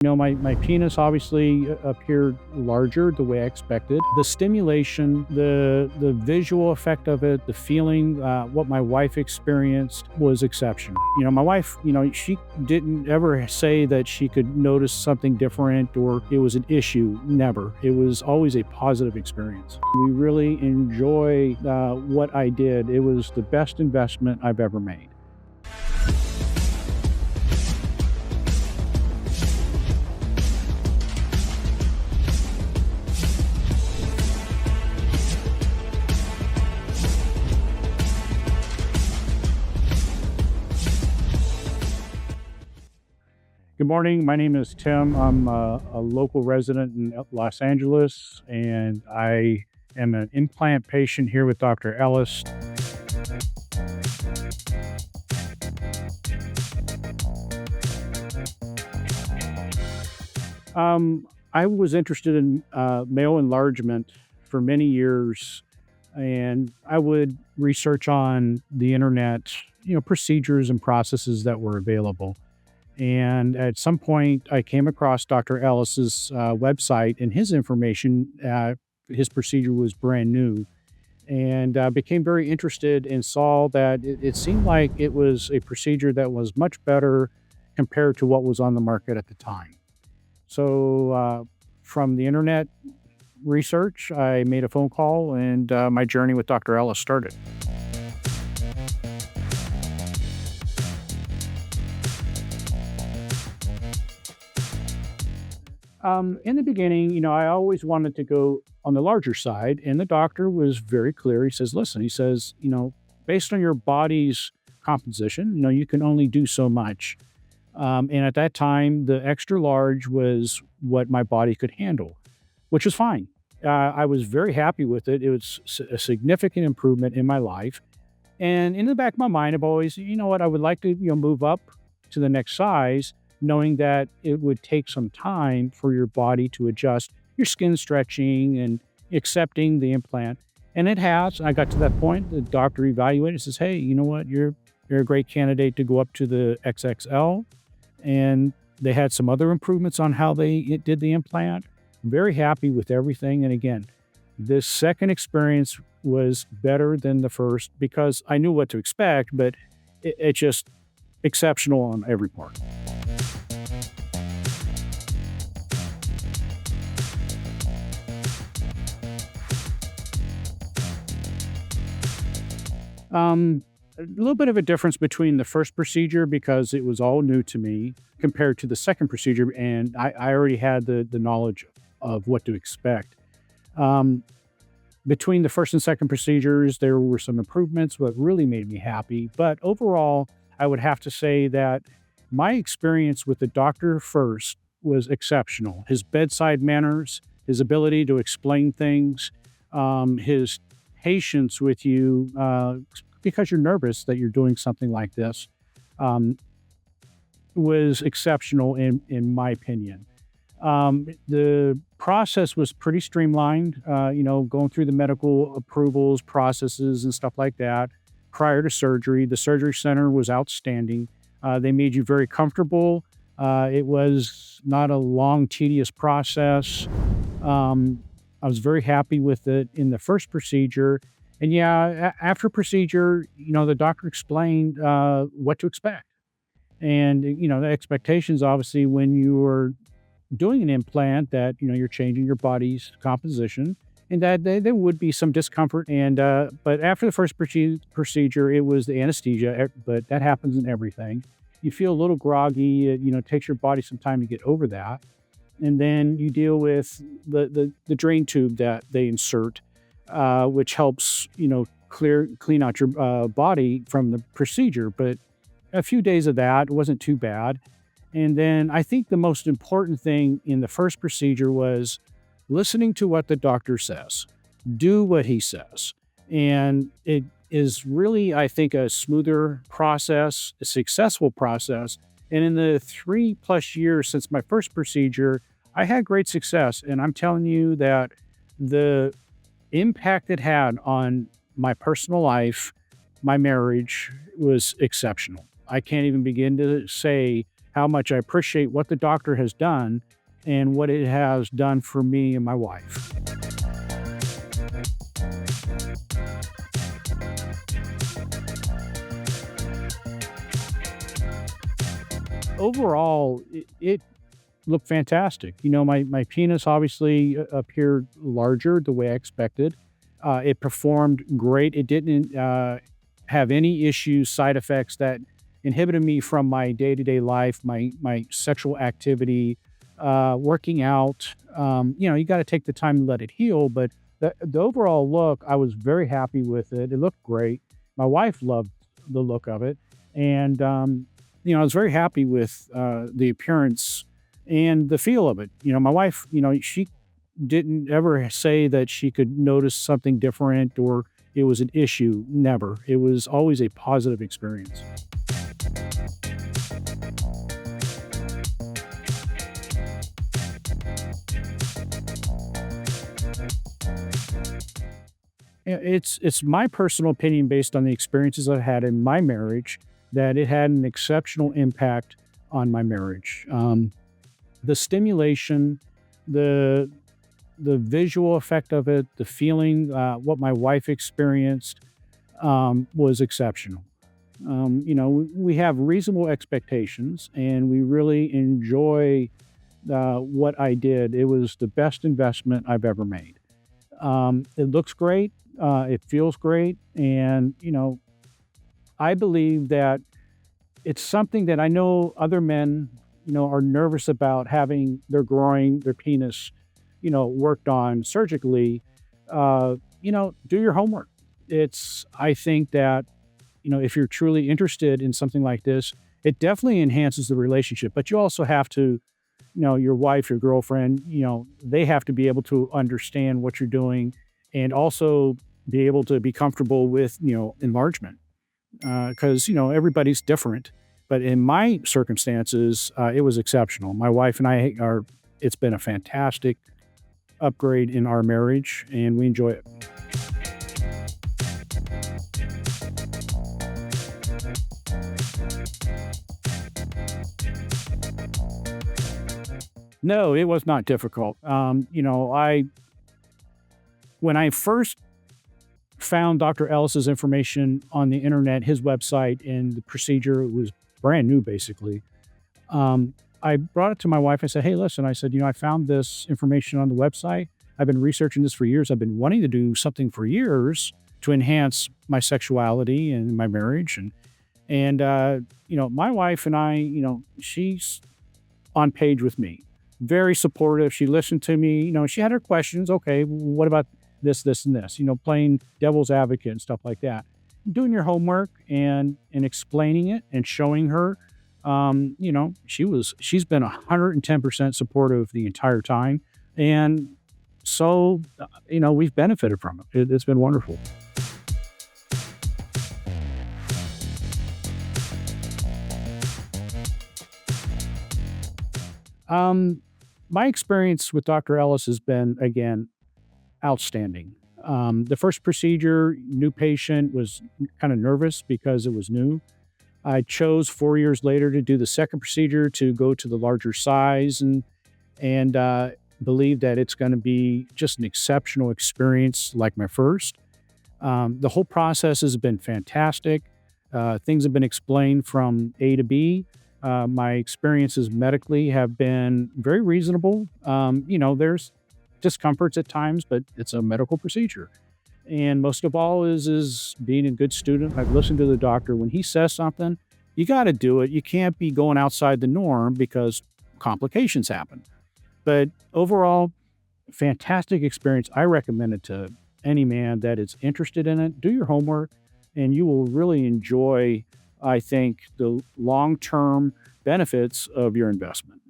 My penis obviously appeared larger the way I expected. The stimulation, the visual effect of it, the feeling, what my wife experienced was exceptional. My wife, she didn't ever say that she could notice something different or it was an issue. Never. It was always a positive experience. We really enjoy what I did. It was the best investment I've ever made. Good morning. My name is Tim. I'm a local resident in Los Angeles, and I am an implant patient here with Dr. Ellis. I was interested in male enlargement for many years, and I would research on the internet, procedures and processes that were available. And at some point, I came across Dr. Ellis's website, and his information, his procedure was brand new, and became very interested and saw that it seemed like it was a procedure that was much better compared to what was on the market at the time. So from the internet research, I made a phone call, and my journey with Dr. Ellis started. In the beginning, I always wanted to go on the larger side, and the doctor was very clear. He says, listen, based on your body's composition, you can only do so much. And at that time, the extra large was what my body could handle, which was fine. I was very happy with it. It was a significant improvement in my life. And in the back of my mind, I've always, I would like to, move up to the next size, knowing that it would take some time for your body to adjust, your skin stretching and accepting the implant. And it has. I got to that point. The doctor evaluated and says, hey, you know what? You're a great candidate to go up to the XXL. And they had some other improvements on how they did the implant. I'm very happy with everything. And again, this second experience was better than the first because I knew what to expect, but it's just exceptional on every part. A little bit of a difference between the first procedure because it was all new to me compared to the second procedure, and I already had the knowledge of what to expect. Between the first and second procedures, there were some improvements, what really made me happy. But overall, I would have to say that my experience with the doctor first was exceptional. His bedside manners, his ability to explain things, his patience with you because you're nervous that you're doing something like this was exceptional in my opinion. The process was pretty streamlined, going through the medical approvals, processes, and stuff like that prior to surgery. The surgery center was outstanding. They made you very comfortable. It was not a long, tedious process. I was very happy with it in the first procedure. And after procedure, the doctor explained what to expect. And, the expectations, obviously, when you're doing an implant that, you're changing your body's composition and that there would be some discomfort. And but after the first procedure, it was the anesthesia, but that happens in everything. You feel a little groggy. It takes your body some time to get over that. And then you deal with the drain tube that they insert, which helps, clean out your body from the procedure. But a few days of that wasn't too bad. And then I think the most important thing in the first procedure was listening to what the doctor says, do what he says. And it is really, I think, a smoother process, a successful process. And in the 3+ years since my first procedure, I had great success. And I'm telling you that the impact it had on my personal life, my marriage was exceptional. I can't even begin to say how much I appreciate what the doctor has done and what it has done for me and my wife. Overall, it looked fantastic. My penis obviously appeared larger the way I expected. It performed great. It didn't have any issues, side effects that inhibited me from my day-to-day life, my sexual activity, working out. You got to take the time to let it heal, but the overall look, I was very happy with it. It looked great. My wife loved the look of it, and I was very happy with the appearance and the feel of it. My wife, she didn't ever say that she could notice something different or it was an issue. Never. It was always a positive experience. It's my personal opinion based on the experiences I've had in my marriage that it had an exceptional impact on my marriage. The stimulation, the visual effect of it, the feeling, what my wife experienced was exceptional. We have reasonable expectations and we really enjoy what I did. It was the best investment I've ever made. It looks great. It feels great. And, I believe that it's something that I know other men, are nervous about having their groin, their penis, worked on surgically. Do your homework. I think that, if you're truly interested in something like this, it definitely enhances the relationship, but you also have to, your wife, your girlfriend, they have to be able to understand what you're doing and also be able to be comfortable with, enlargement. Because, everybody's different. But in my circumstances, it was exceptional. My wife and it's been a fantastic upgrade in our marriage, and we enjoy it. No, it was not difficult. When I first found Dr. Ellis's information on the internet, his website, and the procedure was brand new, basically. I brought it to my wife. I said, "Hey, listen," I said, "I found this information on the website. I've been researching this for years. I've been wanting to do something for years to enhance my sexuality and my marriage." And my wife and I, she's on page with me, very supportive. She listened to me. She had her questions. Okay, what about this, and this? Playing devil's advocate and stuff like that. Doing your homework and explaining it and showing her. She's been 110% supportive the entire time, and so we've benefited from it. It's been wonderful. My experience with Dr. Ellis has been, again, outstanding. The first procedure, new patient, was kind of nervous because it was new. I chose 4 years later to do the second procedure to go to the larger size and believe that it's going to be just an exceptional experience like my first. The whole process has been fantastic. Things have been explained from A to B. My experiences medically have been very reasonable. There's discomforts at times, but it's a medical procedure. And most of all is being a good student. I've listened to the doctor. When he says something, you got to do it. You can't be going outside the norm because complications happen. But overall, fantastic experience. I recommend it to any man that is interested in it. Do your homework, and you will really enjoy, I think, the long-term benefits of your investment.